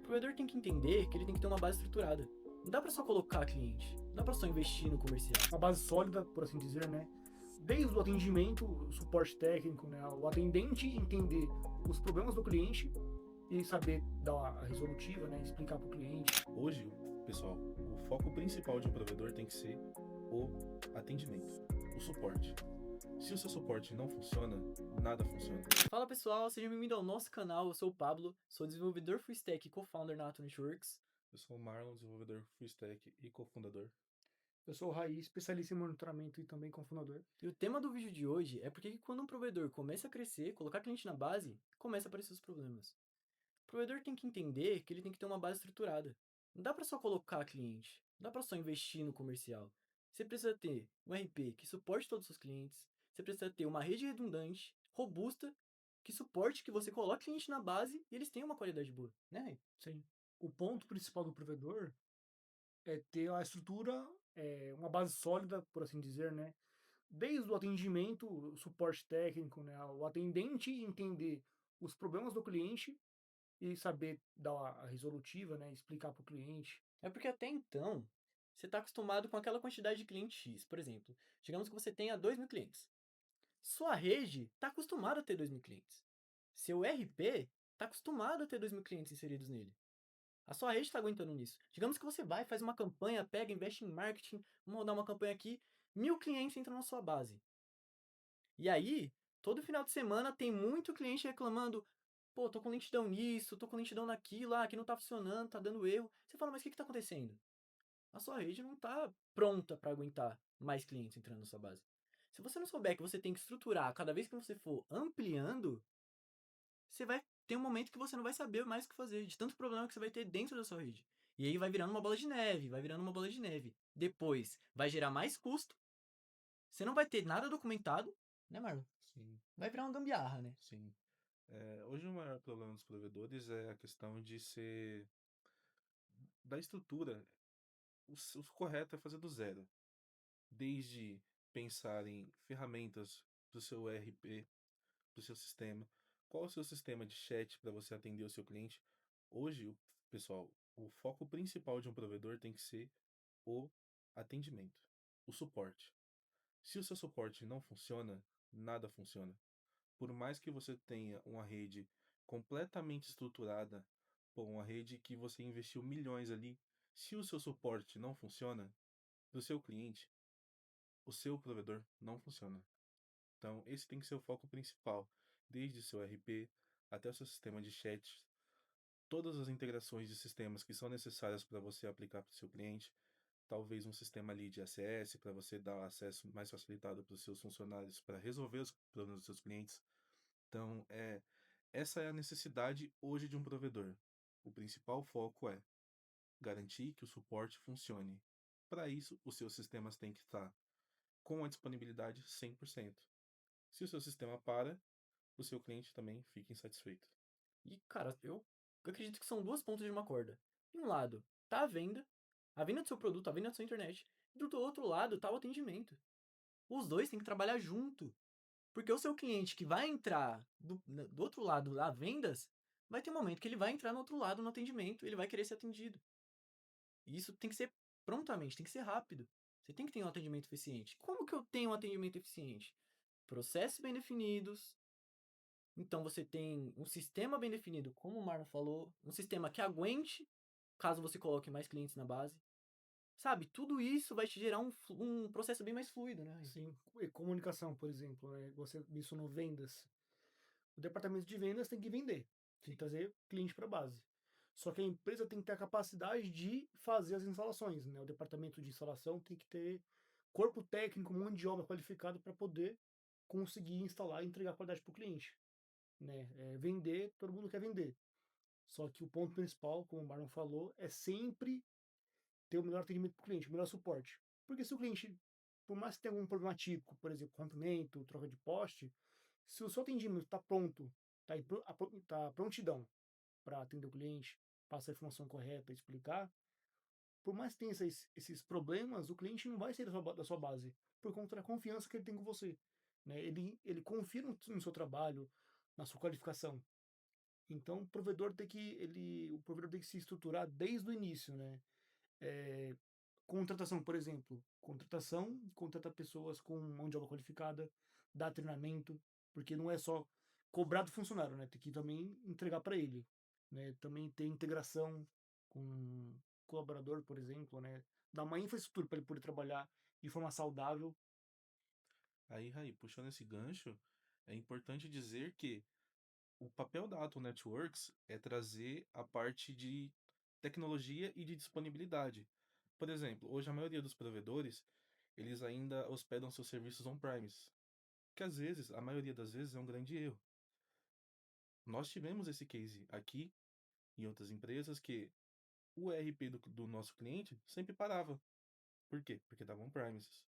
provedor tem que entender que ele tem que ter uma base estruturada. Não dá pra só colocar cliente, não dá pra só investir no comercial. Uma base sólida, por assim dizer, né? Desde o atendimento, o suporte técnico, né? O atendente entender os problemas do cliente e saber dar a resolutiva, né? Explicar para o cliente. Hoje, pessoal, o foco principal de um provedor tem que ser o atendimento, o suporte. Se o seu suporte não funciona, nada funciona. Fala pessoal, seja bem-vindo ao nosso canal, eu sou o Pablo, sou desenvolvedor full stack e co-founder na Atom Networks. Eu sou o Marlon, desenvolvedor full stack e cofundador. Eu sou o Raí, especialista em monitoramento e também cofundador. E o tema do vídeo de hoje é porque quando um provedor começa a crescer, colocar cliente na base, começa a aparecer os problemas. O provedor tem que entender que ele tem que ter uma base estruturada. Não dá pra só colocar cliente, não dá pra só investir no comercial. Você precisa ter um RP que suporte todos os seus clientes, você precisa ter uma rede redundante, robusta, que suporte que você coloque cliente na base e eles tenham uma qualidade boa, né, Rei? Sim. O ponto principal do provedor é ter a estrutura, uma base sólida, por assim dizer, né? Desde o atendimento, o suporte técnico, né? O atendente entender os problemas do cliente e saber dar a resolutiva, né? Explicar para o cliente. É porque até então, você está acostumado com aquela quantidade de cliente X. Por exemplo, digamos que você tenha 2.000 clientes. Sua rede está acostumada a ter 2.000 clientes. Seu RP está acostumado a ter 2.000 clientes inseridos nele. A sua rede está aguentando nisso. Digamos que você vai, faz uma campanha, pega, investe em marketing, vamos rodar uma campanha aqui, 1.000 clientes entram na sua base. E aí, todo final de semana tem muito cliente reclamando, pô, tô com lentidão nisso, tô com lentidão naquilo, aqui não tá funcionando, tá dando erro. Você fala, mas o que tá acontecendo? A sua rede não tá pronta para aguentar mais clientes entrando na sua base. Se você não souber que você tem que estruturar cada vez que você for ampliando, você vai ter um momento que você não vai saber mais o que fazer, de tanto problema que você vai ter dentro da sua rede. E aí vai virando uma bola de neve, vai virando uma bola de neve. Depois vai gerar mais custo, você não vai ter nada documentado, né, Marlon? Sim, Vai virar uma gambiarra, né? sim. Hoje o maior problema dos provedores é a questão de ser da estrutura. O correto é fazer do zero. Desde pensar em ferramentas do seu ERP, do seu sistema. Qual é o seu sistema de chat para você atender o seu cliente? Hoje, pessoal, o foco principal de um provedor tem que ser o atendimento, o suporte. Se o seu suporte não funciona, nada funciona. Por mais que você tenha uma rede completamente estruturada, pô, uma rede que você investiu milhões ali, se o seu suporte não funciona, para o seu cliente, o seu provedor não funciona. Então, esse tem que ser o foco principal, desde o seu RP até o seu sistema de chat, todas as integrações de sistemas que são necessárias para você aplicar para o seu cliente, talvez um sistema ali de ACS para você dar acesso mais facilitado para os seus funcionários para resolver os problemas dos seus clientes. Então, essa é a necessidade hoje de um provedor. O principal foco é garantir que o suporte funcione. Para isso, os seus sistemas têm que estar com a disponibilidade 100%. Se o seu sistema para, o seu cliente também fica insatisfeito. E, cara, eu acredito que são duas pontas de uma corda. De um lado, tá a venda do seu produto, a venda da sua internet. E do outro lado, tá o atendimento. Os dois têm que trabalhar junto. Porque o seu cliente que vai entrar do outro lado lá, vendas, vai ter um momento que ele vai entrar no outro lado no atendimento, ele vai querer ser atendido. E isso tem que ser prontamente, tem que ser rápido. Você tem que ter um atendimento eficiente. Como que eu tenho um atendimento eficiente? Processos bem definidos. Então você tem um sistema bem definido, como o Marlon falou, um sistema que aguente caso você coloque mais clientes na base. Sabe, tudo isso vai te gerar um processo bem mais fluido, né? Sim, e comunicação, por exemplo, né? Você mencionou vendas. O departamento de vendas tem que vender, tem que trazer cliente para a base. Só que a empresa tem que ter a capacidade de fazer as instalações, né? O departamento de instalação tem que ter corpo técnico, mão de obra qualificado para poder conseguir instalar e entregar qualidade para o cliente, né? Vender, todo mundo quer vender. Só que o ponto principal, como o Marlon falou, é sempre ter o melhor atendimento para o cliente, o melhor suporte. Porque se o cliente, por mais que tenha algum problema típico, por exemplo, rompimento, troca de poste, se o seu atendimento está pronto, está prontidão para atender o cliente, passar a informação correta, explicar, por mais que tenha esses problemas, o cliente não vai sair da sua base, por conta da confiança que ele tem com você. Né? Ele confia no seu trabalho, na sua qualificação. Então, o provedor tem que se estruturar desde o início, né? Eh, Contratação, por exemplo, contrata pessoas com mão de obra qualificada, dá treinamento, porque não é só cobrar do funcionário, né? Tem que também entregar para ele, né? Também ter integração com colaborador, por exemplo, né? Dar uma infraestrutura para ele poder trabalhar de forma saudável. Aí, Raí, puxando esse gancho, é importante dizer que o papel da Atom Networks é trazer a parte de tecnologia e de disponibilidade. Por exemplo, hoje a maioria dos provedores, eles ainda hospedam seus serviços on-premise, que às vezes, a maioria das vezes, é um grande erro. Nós tivemos esse case aqui em outras empresas que o ERP do nosso cliente sempre parava. Por quê? Porque estava on-premises.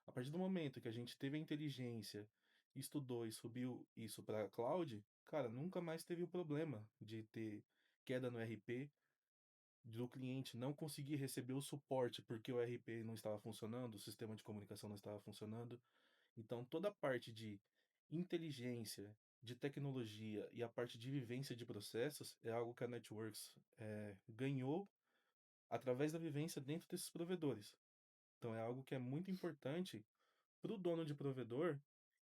A partir do momento que a gente teve a inteligência, estudou e subiu isso para a cloud, cara, nunca mais teve o problema de ter queda no RP, do cliente não conseguir receber o suporte porque o RP não estava funcionando, o sistema de comunicação não estava funcionando. Então, toda a parte de inteligência, de tecnologia e a parte de vivência de processos é algo que a Networks ganhou através da vivência dentro desses provedores. Então, é algo que é muito importante para o dono de provedor,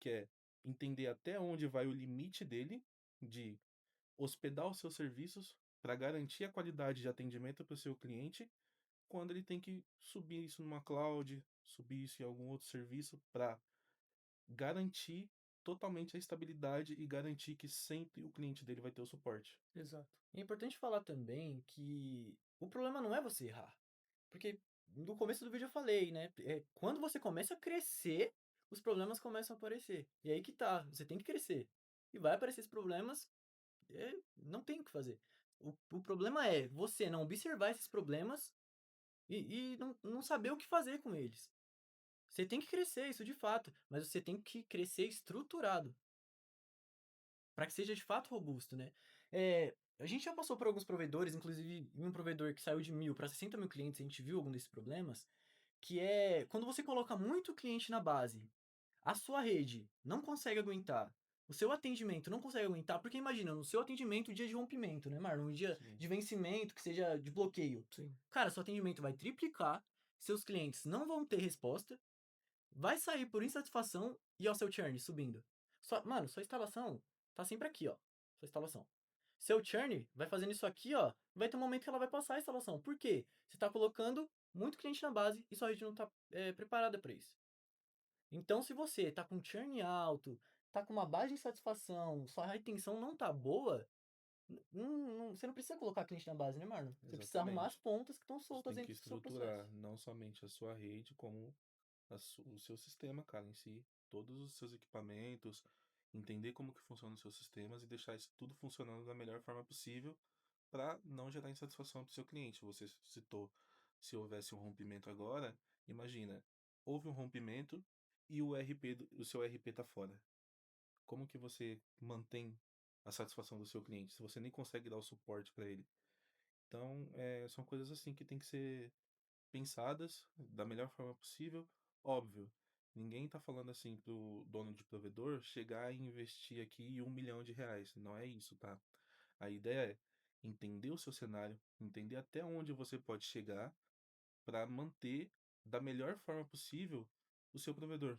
que é entender até onde vai o limite dele de hospedar os seus serviços para garantir a qualidade de atendimento para o seu cliente, quando ele tem que subir isso numa cloud, subir isso em algum outro serviço para garantir totalmente a estabilidade e garantir que sempre o cliente dele vai ter o suporte. Exato. É importante falar também que o problema não é você errar. Porque no começo do vídeo eu falei, né? Quando você começa a crescer, os problemas começam a aparecer. E aí que tá, você tem que crescer. E vai aparecer esses problemas, não tem o que fazer. O problema é você não observar esses problemas e não saber o que fazer com eles. Você tem que crescer, isso de fato, mas você tem que crescer estruturado. Para que seja de fato robusto, né. A gente já passou por alguns provedores, inclusive em um provedor que saiu de 1.000 para 60.000 clientes, a gente viu algum desses problemas, que é quando você coloca muito cliente na base, a sua rede não consegue aguentar, o seu atendimento não consegue aguentar, porque imagina, no seu atendimento, dia de rompimento, né, Marlon, um dia Sim, de vencimento, que seja de bloqueio. Sim, Cara, seu atendimento vai triplicar, seus clientes não vão ter resposta, vai sair por insatisfação e ó, seu churn subindo. Mano, sua instalação tá sempre aqui, ó. Sua instalação. Seu churn vai fazendo isso aqui, ó. Vai ter um momento que ela vai passar a instalação. Por quê? Você tá colocando muito cliente na base e sua rede não tá preparada para isso. Então, se você tá com churn alto, tá com uma baixa insatisfação, sua retenção não tá boa, você não precisa colocar cliente na base, né, Marlon? Você precisa arrumar as exatamente. pontas que estão Você soltas tem que dentro do seu processo. estruturar não somente a sua rede, como o seu sistema, cara, em si, todos os seus equipamentos, entender como que funcionam os seus sistemas e deixar isso tudo funcionando da melhor forma possível para não gerar insatisfação para o seu cliente. Você citou se houvesse um rompimento agora, imagina, houve um rompimento e o seu RP está fora. Como que você mantém a satisfação do seu cliente se você nem consegue dar o suporte para ele? Então, são coisas assim que tem que ser pensadas da melhor forma possível. Óbvio, ninguém está falando assim pro dono de provedor chegar e investir aqui R$ 1 milhão. Não é isso, tá? A ideia é entender o seu cenário, entender até onde você pode chegar para manter da melhor forma possível o seu provedor,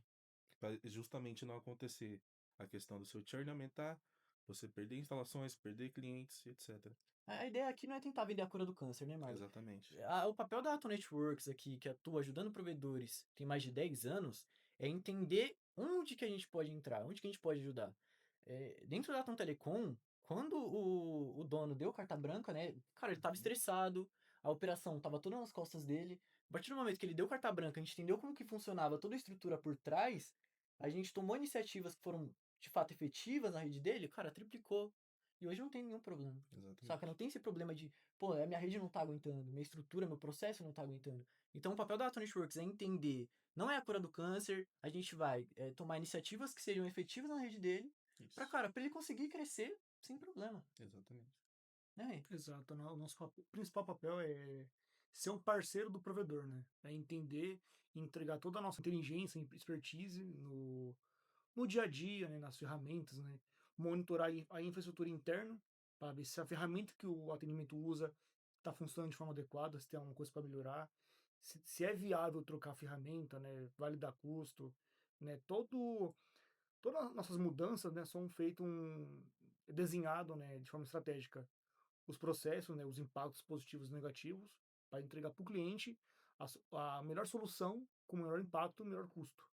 para justamente não acontecer a questão do seu churn aumentar, você perder instalações, perder clientes, etc. A ideia aqui não é tentar vender a cura do câncer, né, Marlon? Exatamente. O papel da Atom Networks aqui, que atua ajudando provedores tem mais de 10 anos, é entender onde que a gente pode entrar, onde que a gente pode ajudar. Dentro da Atom Telecom, quando o dono deu carta branca, né, cara, ele estava Uhum. estressado, a operação estava toda nas costas dele. A partir do momento que ele deu carta branca, a gente entendeu como que funcionava toda a estrutura por trás, a gente tomou iniciativas que foram de fato efetivas na rede dele, cara, triplicou. E hoje não tem nenhum problema. Saca? Não Exatamente. tem esse problema de, pô, a minha rede não tá aguentando, minha estrutura, meu processo não tá aguentando. Então, o papel da Atomic Works é entender, não é a cura do câncer, a gente vai tomar iniciativas que sejam efetivas na rede dele, Isso. pra ele conseguir crescer sem problema, Exatamente. né? exato. O nosso principal papel é ser um parceiro do provedor, né? É entender e entregar toda a nossa inteligência e expertise no dia a dia, né? Nas ferramentas, né? Monitorar a infraestrutura interna para ver se a ferramenta que o atendimento usa está funcionando de forma adequada, se tem alguma coisa para melhorar, se é viável trocar a ferramenta, né, validar custo, né, todas as nossas mudanças, né, são feitas desenhado, né, de forma estratégica os processos, né, os impactos positivos e negativos, para entregar para o cliente a melhor solução com o menor impacto e menor custo.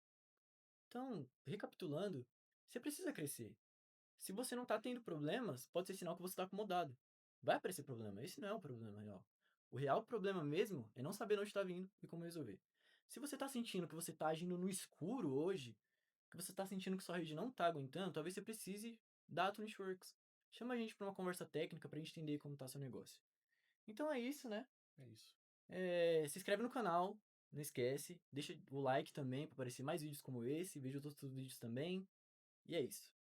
Então, recapitulando, você precisa crescer. Se você não está tendo problemas, pode ser sinal que você está acomodado. Vai aparecer problema, esse não é o problema real. O real problema mesmo é não saber onde está vindo e como resolver. Se você está sentindo que você está agindo no escuro hoje, que você está sentindo que sua rede não está aguentando, talvez você precise da Atunisworks. Chama a gente para uma conversa técnica para a gente entender como está seu negócio. Então é isso, né? É isso. Se inscreve no canal, não esquece. Deixa o like também para aparecer mais vídeos como esse. Veja os outros vídeos também. E é isso.